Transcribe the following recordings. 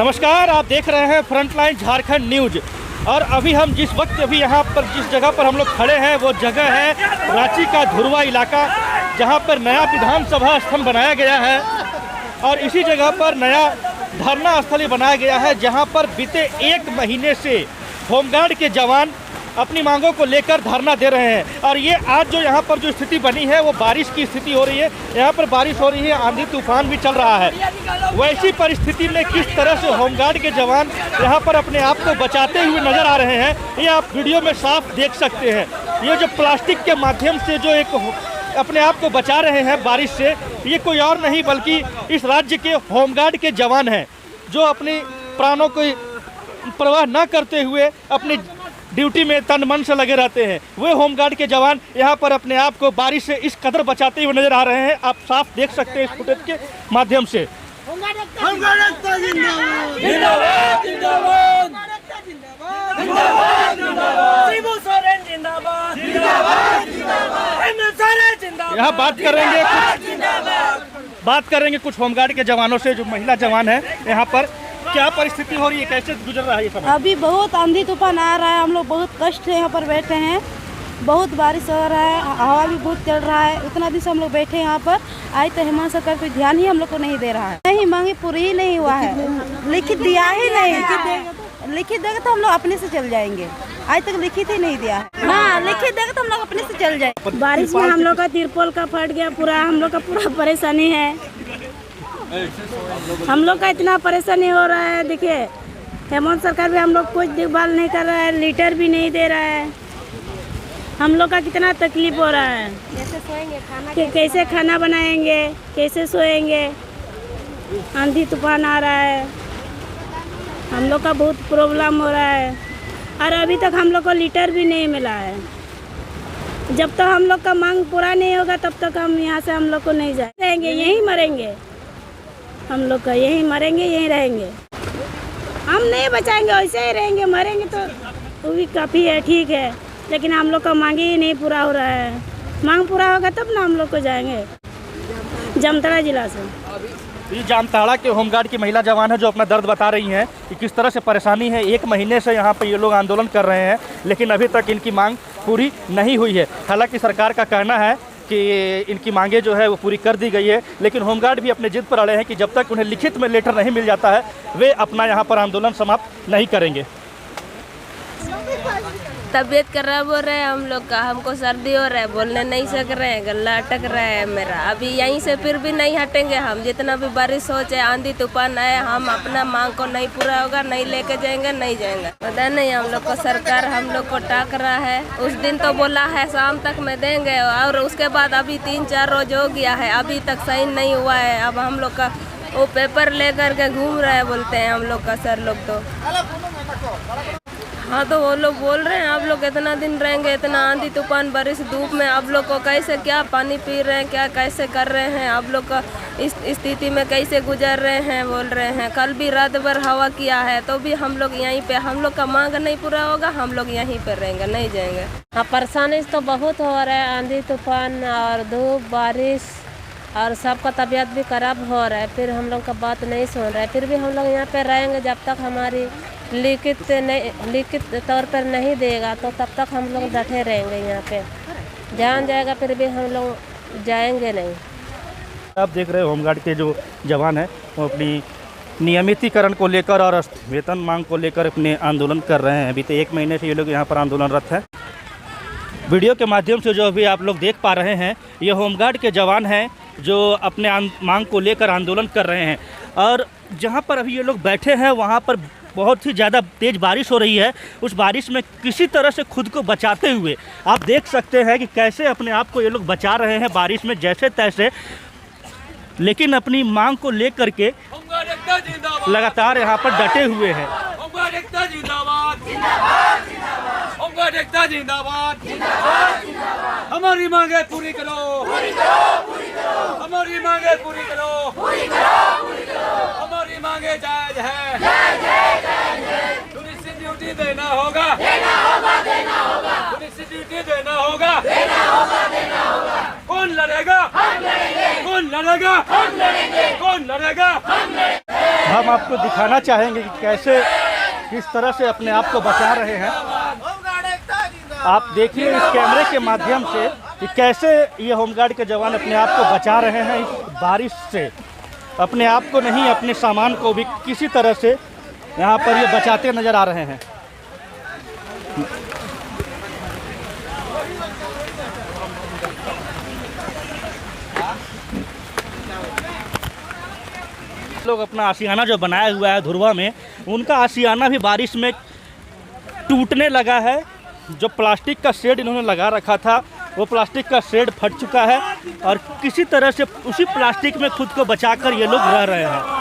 नमस्कार, आप देख रहे हैं फ्रंटलाइन झारखंड न्यूज। और अभी हम जिस यहाँ पर जिस जगह पर हम लोग खड़े हैं वो जगह है रांची का धुरवा इलाका, जहां पर नया विधानसभा स्थल बनाया गया है। और इसी जगह पर नया धरना स्थल बनाया गया है, जहां पर बीते 1 महीने से होमगार्ड के जवान अपनी मांगों को लेकर धरना दे रहे हैं। और ये आज जो यहाँ पर जो स्थिति बनी है वो बारिश की स्थिति हो रही है। यहाँ पर बारिश हो रही है, आंधी तूफान भी चल रहा है। वैसी परिस्थिति में किस तरह से होमगार्ड के जवान यहाँ पर अपने आप को बचाते हुए नजर आ रहे हैं, ये आप वीडियो में साफ देख सकते हैं। ये जो प्लास्टिक के माध्यम से जो एक अपने आप को बचा रहे हैं बारिश से, ये कोई और नहीं बल्कि इस राज्य के होमगार्ड के जवान हैं, जो अपनी प्राणों को परवाह न करते हुए अपनी ड्यूटी में तन मन से लगे रहते हैं। वे होमगार्ड के जवान यहाँ पर अपने आप को बारिश से इस कदर बचाते हुए नजर आ रहे हैं। आप साफ देख सकते हैं इस फुटेज के माध्यम से। यहाँ बात करेंगे कुछ होमगार्ड के जवानों से, जो महिला जवान है। यहाँ पर क्या परिस्थिति हो रही है, कैसे गुजर रहा है ये समय? अभी बहुत आंधी तूफान आ रहा है, हम लोग बहुत कष्ट से यहाँ पर बैठे हैं। बहुत बारिश हो रहा है, हवा भी बहुत चल रहा है। उतना दिन से हम लोग बैठे हैं यहाँ पर। आज तो हेमंत सरकार कोई ध्यान ही हम लोग को नहीं दे रहा है। नहीं, मांगे पूरी ही नहीं हुआ है, लिखित दिया ही नहीं। लिखित देगा तो हम लोग अपने से चल जाएंगे। आज तक लिखित ही नहीं दिया है। हाँ, लिखित देगा तो हम लोग अपने से चल जाएंगे। बारिश में हम लोग का तिरपोल का फट गया पूरा, हम लोग का पूरा परेशानी है। हम लोग का इतना परेशानी हो रहा है। देखिए, हेमंत सरकार भी हम लोग कुछ देखभाल नहीं कर रहा है, लीटर भी नहीं दे रहा है। हम लोग का कितना तकलीफ हो रहा है। कैसे सोएंगे, कैसे खाना बनाएंगे, कैसे सोएंगे। आंधी तूफान आ रहा है, हम लोग का बहुत प्रॉब्लम हो रहा है। और अभी तक हम लोग को लीटर भी नहीं मिला है। जब तक हम लोग का मांग पूरा नहीं होगा तब तक हम यहाँ से हम लोग को नहीं जाएंगे, यहीं मरेंगे। हम लोग का यहीं मरेंगे, यहीं रहेंगे। हम नहीं बचाएंगे, वैसे ही रहेंगे। मरेंगे तो वो भी काफ़ी है, ठीक है, लेकिन हम लोग का मांग ही नहीं पूरा हो रहा है। मांग पूरा होगा तब ना हम लोग को जाएंगे। जामताड़ा जिला से ये जामताड़ा के होमगार्ड की महिला जवान है, जो अपना दर्द बता रही हैं कि किस तरह से परेशानी है। 1 महीने से यहाँ पर ये लोग आंदोलन कर रहे हैं, लेकिन अभी तक इनकी मांग पूरी नहीं हुई है। हालांकि सरकार का कहना है कि इनकी मांगे जो है वो पूरी कर दी गई है, लेकिन होमगार्ड भी अपने जिद पर अड़े हैं कि जब तक उन्हें लिखित में लेटर नहीं मिल जाता है, वे अपना यहाँ पर आंदोलन समाप्त नहीं करेंगे। तबीयत खराब हो रहा है हम लोग का, हमको सर्दी हो रहा है, बोलने नहीं सक रहे हैं, गला अटक रहा है मेरा। अभी यहीं से फिर भी नहीं हटेंगे हम। जितना भी बारिश हो चाहे आंधी तूफान आए, हम अपना मांग को नहीं पूरा होगा, नहीं लेके जाएंगे, नहीं जाएंगे। पता नहीं, हम लोग को सरकार हम लोग को टाक रहा है। उस दिन तो बोला है शाम तक में देंगे, और उसके बाद अभी 3-4 रोज हो गया है, अभी तक साइन नहीं हुआ है। अब हम लोग का वो पेपर लेकर के घूम रहा है, बोलते हैं हम लोग का सर लोग तो। हाँ, तो वो लोग बोल रहे हैं आप लोग इतना दिन रहेंगे, इतना आंधी तूफान बारिश धूप में आप लोग को कैसे, क्या पानी पी रहे हैं, क्या कैसे कर रहे हैं, आप लोग का इस स्थिति में कैसे गुजर रहे हैं, बोल रहे हैं। कल भी रात भर हवा किया है, तो भी हम लोग यहीं पे, हम लोग का मांग नहीं पूरा होगा, हम लोग यहीं पर रहेंगे, नहीं जाएंगे। हाँ, परेशानी तो बहुत हो रहा है। आंधी तूफान और धूप बारिश और सबका तबीयत भी खराब हो रहा है। फिर हम लोग का बात नहीं सुन रहा है, फिर भी हम लोग यहाँ पे रहेंगे। जब तक हमारी लिखित तौर पर नहीं देगा तो तब तक हम लोग डटे रहेंगे यहाँ पे। जान जाएगा फिर भी हम लोग जाएंगे नहीं। आप देख रहे हैं होमगार्ड के जो जवान हैं वो अपनी नियमितीकरण को लेकर और वेतन मांग को लेकर अपने आंदोलन कर रहे हैं। बीते 1 महीने से ये लोग यहाँ पर आंदोलनरत हैं। वीडियो के माध्यम से जो अभी आप लोग देख पा रहे हैं, ये होमगार्ड के जवान हैं जो अपने मांग को लेकर आंदोलन कर रहे हैं। और जहाँ पर अभी ये लोग बैठे हैं वहाँ पर बहुत ही ज़्यादा तेज़ बारिश हो रही है। उस बारिश में किसी तरह से खुद को बचाते हुए आप देख सकते हैं कि कैसे अपने आप को ये लोग बचा रहे हैं बारिश में जैसे तैसे, लेकिन अपनी मांग को लेकर के लगातार यहाँ पर डटे हुए हैं। हमारी मांगे पूरी करो, हमारी मांगे पूरी करो, हमारी मांगे जायज है। पुलिस ड्यूटी देना होगा, पुलिस ड्यूटी देना होगा। कौन लड़ेगा, कौन लड़ेगा, कौन लड़ेगा? हम आपको दिखाना चाहेंगे कि कैसे किस तरह से अपने आप को बचा रहे हैं। आप देखिए इस कैमरे के माध्यम से कि कैसे ये होमगार्ड के जवान अपने आप को बचा रहे हैं इस बारिश से। अपने आप को नहीं, अपने सामान को भी किसी तरह से यहाँ पर ये बचाते नज़र आ रहे हैं। लोग अपना आशियाना जो बनाया हुआ है धुरवा में, उनका आशियाना भी बारिश में टूटने लगा है। जो प्लास्टिक का शेड इन्होंने लगा रखा था, वो प्लास्टिक का शेड फट चुका है और किसी तरह से उसी प्लास्टिक में खुद को बचाकर ये लोग रह रहे हैं।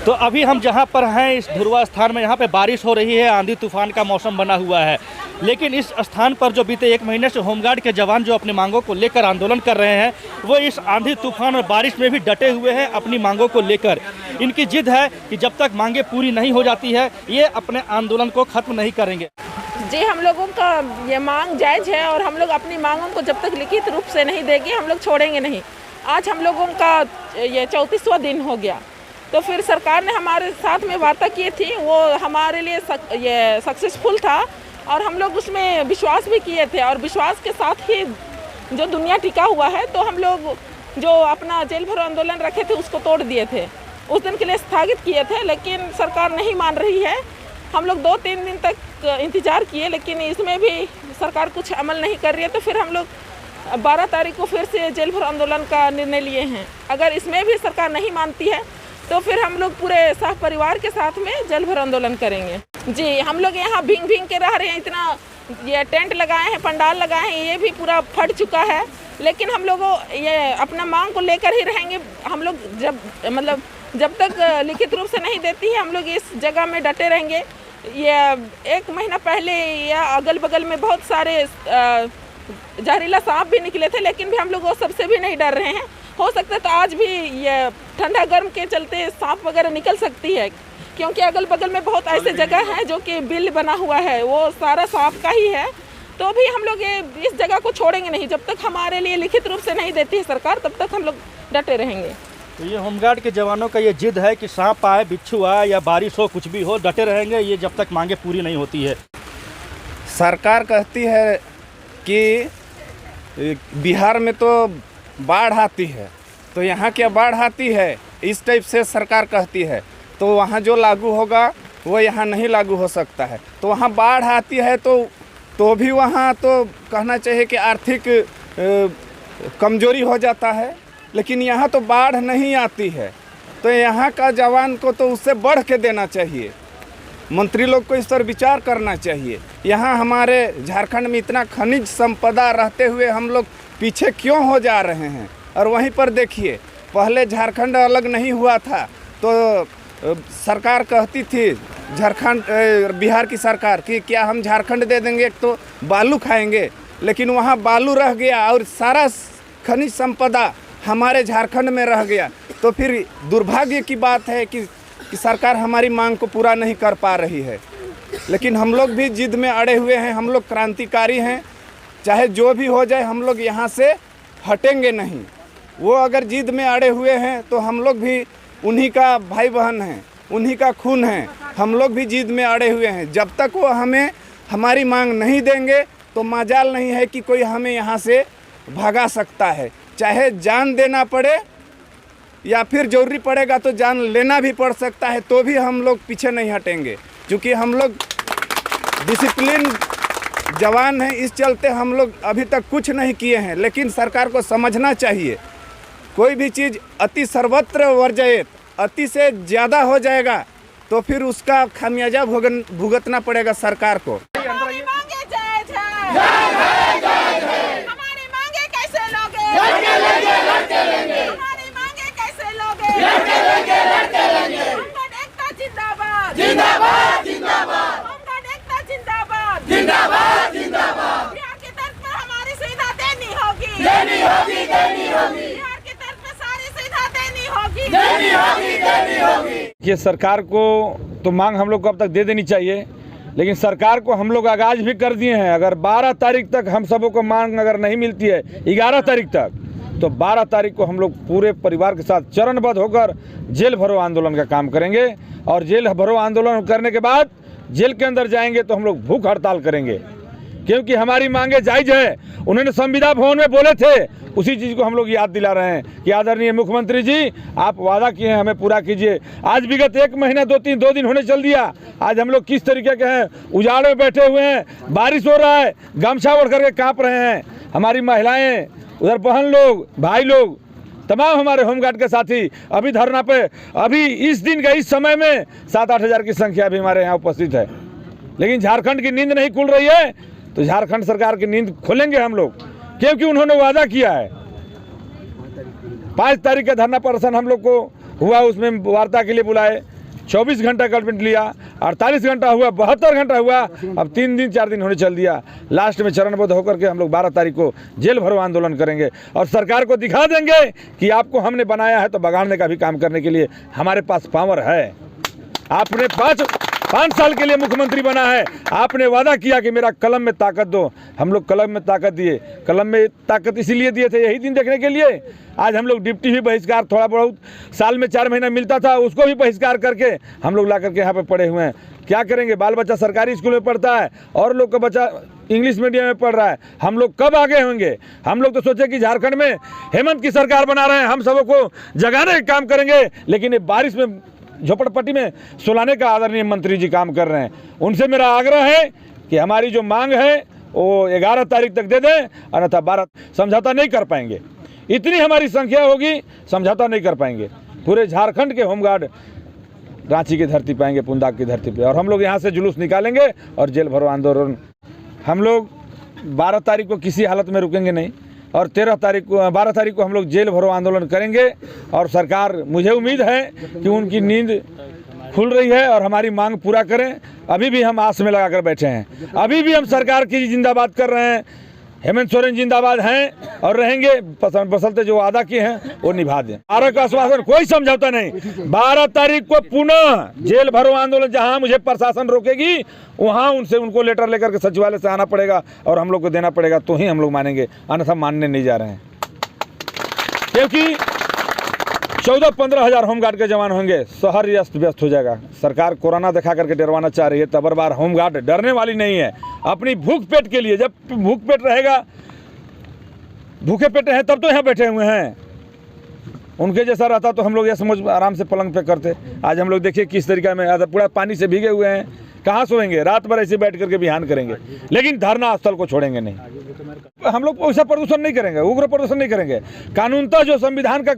तो अभी हम जहाँ पर हैं इस धुरवा स्थान में, यहाँ पे बारिश हो रही है, आंधी तूफान का मौसम बना हुआ है। लेकिन इस स्थान पर जो बीते 1 महीने से होमगार्ड के जवान जो अपनी मांगों को लेकर आंदोलन कर रहे हैं, वो इस आंधी तूफान और बारिश में भी डटे हुए हैं अपनी मांगों को लेकर। इनकी जिद है कि जब तक मांगे पूरी नहीं हो जाती है, ये अपने आंदोलन को खत्म नहीं करेंगे। जी, हम लोगों का ये मांग जायज़ है और हम लोग अपनी मांगों को जब तक लिखित रूप से नहीं देंगे हम लोग छोड़ेंगे नहीं। आज हम लोगों का ये 34वां दिन हो गया, तो फिर सरकार ने हमारे साथ में वार्ता की थी, वो हमारे लिए ये सक्सेसफुल था और हम लोग उसमें विश्वास भी किए थे और विश्वास के साथ ही जो दुनिया टिका हुआ है, तो हम लोग जो अपना जेल भरो आंदोलन रखे थे उसको तोड़ दिए थे, उस दिन के लिए स्थगित किए थे। लेकिन सरकार नहीं मान रही है। हम लोग 2-3 दिन तक इंतज़ार किए, लेकिन इसमें भी सरकार कुछ अमल नहीं कर रही है। तो फिर हम लोग 12 तारीख को फिर से जेल भरो आंदोलन का निर्णय लिए हैं। अगर इसमें भी सरकार नहीं मानती है तो फिर हम लोग पूरे सह परिवार के साथ में जेल भरो आंदोलन करेंगे। जी, हम लोग यहाँ भींग भींग के रह रहे हैं, इतना ये टेंट लगाए हैं, पंडाल लगाए हैं, ये भी पूरा फट चुका है। लेकिन हम लोग ये अपना मांग को लेकर ही रहेंगे। हम लोग जब तक लिखित रूप से नहीं देती है, हम लोग इस जगह में डटे रहेंगे। ये 1 महीना पहले या अगल बगल में बहुत सारे जहरीला सांप भी निकले थे, लेकिन भी हम लोग वो सबसे भी नहीं डर रहे हैं। हो सकता है तो आज भी ये ठंडा गर्म के चलते सांप वगैरह निकल सकती है, क्योंकि अगल बगल में बहुत ऐसे जगह हैं जो कि बिल बना हुआ है, वो सारा सांप का ही है। तो भी हम लोग ये इस जगह को छोड़ेंगे नहीं। जब तक हमारे लिए लिखित रूप से नहीं देती है सरकार, तब तक हम लोग डटे रहेंगे। तो ये होमगार्ड के जवानों का ये जिद है कि सांप आए, बिच्छू आए या बारिश हो, कुछ भी हो, डटे रहेंगे ये जब तक मांगे पूरी नहीं होती है। सरकार कहती है कि बिहार में तो बाढ़ आती है, तो यहाँ क्या बाढ़ आती है, इस टाइप से सरकार कहती है। तो वहाँ जो लागू होगा वो यहाँ नहीं लागू हो सकता है। तो वहाँ बाढ़ आती है तो भी वहाँ तो कहना चाहिए कि आर्थिक कमजोरी हो जाता है, लेकिन यहाँ तो बाढ़ नहीं आती है। तो यहाँ का जवान को तो उससे बढ़ के देना चाहिए। मंत्री लोग को इस पर विचार करना चाहिए। यहाँ हमारे झारखंड में इतना खनिज संपदा रहते हुए हम लोग पीछे क्यों हो जा रहे हैं। और वहीं पर देखिए, पहले झारखंड अलग नहीं हुआ था तो सरकार कहती थी झारखंड बिहार की सरकार कि क्या हम झारखंड दे देंगे तो बालू खाएंगे, लेकिन वहाँ बालू रह गया और सारा खनिज संपदा हमारे झारखंड में रह गया। तो फिर दुर्भाग्य की बात है कि सरकार हमारी मांग को पूरा नहीं कर पा रही है। लेकिन हम लोग भी जिद में अड़े हुए हैं। हम लोग क्रांतिकारी हैं, चाहे जो भी हो जाए हम लोग यहाँ से हटेंगे नहीं। वो अगर जिद में अड़े हुए हैं तो हम लोग भी उन्हीं का भाई बहन हैं, उन्हीं का खून है, हम लोग भी जिद में अड़े हुए हैं। जब तक वो हमें हमारी मांग नहीं देंगे तो मजाल नहीं है कि कोई हमें यहाँ से भगा सकता है। चाहे जान देना पड़े या फिर जरूरी पड़ेगा तो जान लेना भी पड़ सकता है, तो भी हम लोग पीछे नहीं हटेंगे, क्योंकि हम लोग डिसिप्लिन जवान हैं। इस चलते हम लोग अभी तक कुछ नहीं किए हैं, लेकिन सरकार को समझना चाहिए कोई भी चीज़ अति सर्वत्र वर्जयेत, अति से ज़्यादा हो जाएगा तो फिर उसका खामियाजा भुगतना पड़ेगा सरकार को। हमारी मांगे जायज है। हमारी मांगे कैसे लोगे? हमारी मांगे कैसे लोगे? होमगार्ड एकता जिंदाबाद। होमगार्ड एकता जिंदाबाद। बिहार की तरफ पर हमारी सुविधा देनी होगी। बिहार की तरफ पर सारी सुविधा देनी होगी। ये सरकार को तो मांग हम लोग को अब तक दे देनी चाहिए, लेकिन सरकार को हम लोग आगाज भी कर दिए हैं। अगर 12 तारीख तक हम सबों को मांग अगर नहीं मिलती है 11 तारीख तक, तो 12 तारीख को हम लोग पूरे परिवार के साथ चरणबद्ध होकर जेल भरो आंदोलन का काम करेंगे। और जेल भरो आंदोलन करने के बाद जेल के अंदर जाएंगे तो हम लोग भूख हड़ताल करेंगे, क्योंकि हमारी मांगे जायज़ है। उन्होंने संविदा भवन में बोले थे, उसी चीज़ को हम लोग याद दिला रहे हैं कि आदरणीय मुख्यमंत्री जी, आप वादा किए हैं, हमें पूरा कीजिए। आज विगत 1 महीना 2 दिन होने चल दिया। आज हम लोग किस तरीके के हैं, उजाड़ में बैठे हुए हैं, बारिश हो रहा है, गमछा ओढ़ करके काँप रहे हैं। हमारी महिलाएं, उधर बहन लोग, भाई लोग, तमाम हमारे होमगार्ड के साथी अभी धरना पे, अभी इस दिन का इस समय में 7-8 हज़ार की संख्या भी हमारे यहाँ उपस्थित है। लेकिन झारखंड की नींद नहीं खुल रही है, तो झारखंड सरकार की नींद खोलेंगे हम लोग, क्योंकि उन्होंने वादा किया है। 5 तारीख का धरना प्रदर्शन हम लोग को हुआ, उसमें वार्ता के लिए बुलाए, 24 घंटा कमिटमेंट लिया, 48 घंटा हुआ, 72 घंटा हुआ, अब 3 दिन 4 दिन होने चल दिया। लास्ट में चरणबद्ध होकर के हम लोग 12 तारीख को जेल भरो आंदोलन करेंगे और सरकार को दिखा देंगे कि आपको हमने बनाया है तो बगाड़ने का भी काम करने के लिए हमारे पास पावर है। आपने 5 साल के लिए मुख्यमंत्री बना है, आपने वादा किया कि मेरा कलम में ताकत दो, हम लोग कलम में ताकत दिए। कलम में ताकत इसीलिए दिए थे यही दिन देखने के लिए। आज हम लोग डिप्टी भी बहिष्कार, थोड़ा बहुत साल में 4 महीना मिलता था उसको भी बहिष्कार करके हम लोग ला करके यहाँ पे पढ़े हुए हैं। क्या करेंगे, बाल बच्चा सरकारी स्कूल में पढ़ता है और लोग का बच्चा इंग्लिश मीडियम में पढ़ रहा है। हम लोग कब आगे होंगे? हम लोग तो सोचे कि झारखंड में हेमंत की सरकार बना रहे हैं, हम सबों को जगाने का काम करेंगे, लेकिन ये बारिश में झोपड़पट्टी में सुलाने का आदरणीय मंत्री जी काम कर रहे हैं। उनसे मेरा आग्रह है कि हमारी जो मांग है वो 11 तारीख तक दे दें, अन्यथा 12 समझौता नहीं कर पाएंगे। इतनी हमारी संख्या होगी, समझौता नहीं कर पाएंगे। पूरे झारखंड के होमगार्ड रांची की धरती पे आएंगे, पुंदाग की धरती पे, और हम लोग यहाँ से जुलूस निकालेंगे और जेल भरो आंदोलन। हम लोग 12 तारीख को किसी हालत में रुकेंगे नहीं, और 12 तारीख को हम लोग जेल भरो आंदोलन करेंगे। और सरकार, मुझे उम्मीद है कि उनकी नींद खुल रही है और हमारी मांग पूरा करें। अभी भी हम आस में लगाकर बैठे हैं, अभी भी हम सरकार की जिंदाबाद कर रहे हैं। हेमंत सोरेन जिंदाबाद हैं और रहेंगे, बसलते जो वादा किए हैं वो निभा दें। 12 का आश्वासन, कोई समझौता नहीं। 12 तारीख को पुनः जेल भरो आंदोलन, जहां मुझे प्रशासन रोकेगी वहां उनको लेटर लेकर के सचिवालय से आना पड़ेगा और हम लोग को देना पड़ेगा, तो ही हम लोग मानेंगे, अन्यथा मानने नहीं जा रहे हैं। क्योंकि 14-15 हज़ार होमगार्ड के जवान होंगे, शहर अस्त व्यस्त हो जाएगा। सरकार कोरोना दिखा करके डरवाना चाह रही है, तब बार होमगार्ड डरने वाली नहीं है। अपनी भूख पेट के लिए, जब भूख पेट रहेगा, भूखे पेट हैं तब तो यहाँ बैठे हुए हैं। उनके जैसा रहता तो हम लोग ये समझ आराम से पलंग पे करते। आज हम लोग देखिए किस तरीके में पूरा पानी से भीगे हुए हैं, कहाँ सोएंगे? रात भर ऐसे बैठ करके बिहान करेंगे, लेकिन धरना स्थल को छोड़ेंगे नहीं। हम लोग वैसा प्रदूषण नहीं करेंगे, उग्र प्रदूषण नहीं करेंगे। कानूनतः जो संविधान का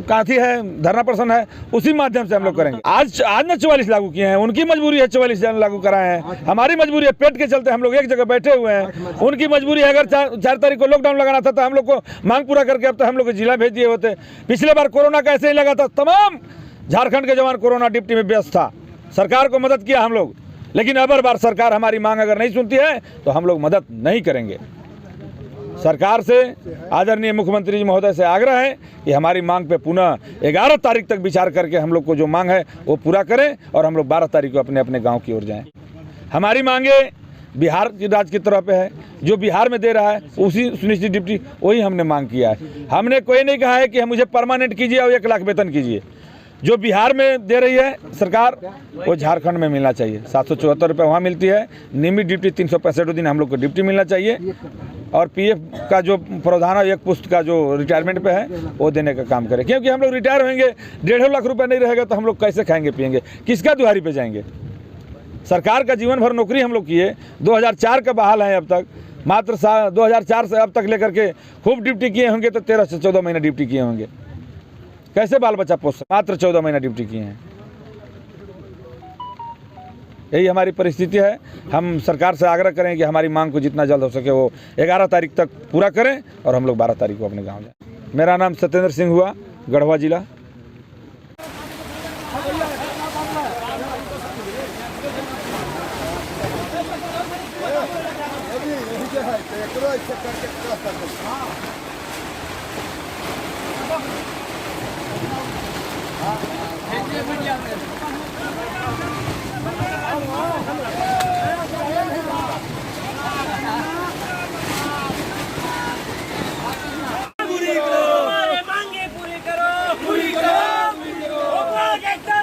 काथी है, धरना प्रदर्शन है, उसी माध्यम से हम लोग करेंगे। आज ना 44 लागू किए हैं, उनकी मजबूरी है 44 लागू कराए हैं। हमारी मजबूरी है, पेट के चलते हम लोग एक जगह बैठे हुए हैं। उनकी मजबूरी है, अगर 4 तारीख को लॉकडाउन लगाना था तो हम लोग को मांग पूरा करके अब तो हम लोग को जिला भेज दिए होते। पिछले बार कोरोना का ऐसे ही लगा था, तमाम झारखंड के जवान कोरोना ड्यूटी में व्यस्त था, सरकार को मदद किया हम लोग। लेकिन अब बार सरकार हमारी मांग अगर नहीं सुनती है तो हम लोग मदद नहीं करेंगे। सरकार से, आदरणीय मुख्यमंत्री जी महोदय से आग्रह है कि हमारी मांग पे पुनः 11 तारीख तक विचार करके हम लोग को जो मांग है वो पूरा करें और हम लोग 12 तारीख को अपने अपने गांव की ओर जाएं। हमारी मांगे बिहार की राज्य की तरफ पे है, जो बिहार में दे रहा है उसी सुनिश्चित डिप्टी वही हमने मांग किया है। हमने कोई नहीं कहा है कि हम मुझे परमानेंट कीजिए और 1 लाख वेतन कीजिए। जो बिहार में दे रही है सरकार वो झारखंड में मिलना चाहिए। 774 रुपये वहाँ मिलती है। नियमित डिप्टी 365 दिन हम लोग को डिप्टी मिलना चाहिए और पीएफ का जो प्रावधान है 1 पुस्त का जो रिटायरमेंट पे है वो देने का काम करें, क्योंकि हम लोग रिटायर होंगे 1.5 लाख रुपये नहीं रहेगा तो हम लोग कैसे खाएंगे पिएंगे, किसका दुहारी पे जाएंगे। सरकार का जीवन भर नौकरी हम लोग किए, 2004 का बहाल है अब तक, मात्र 2004 से अब तक लेकर के खूब ड्यूटी किए होंगे तो 13 से 14 महीना ड्यूटी किए होंगे, कैसे बाल बच्चा पोस, मात्र 14 महीना ड्यूटी किए हैं। यही हमारी परिस्थिति है। हम सरकार से आग्रह करें कि हमारी मांग को जितना जल्द हो सके वो 11 तारीख तक पूरा करें और हम लोग 12 तारीख को अपने गाँव जाएं। मेरा नाम सत्येंद्र सिंह हुआ, गढ़वा जिला। पूरी करो, मांगे पूरी करो, पूरी करो, पूरी करो।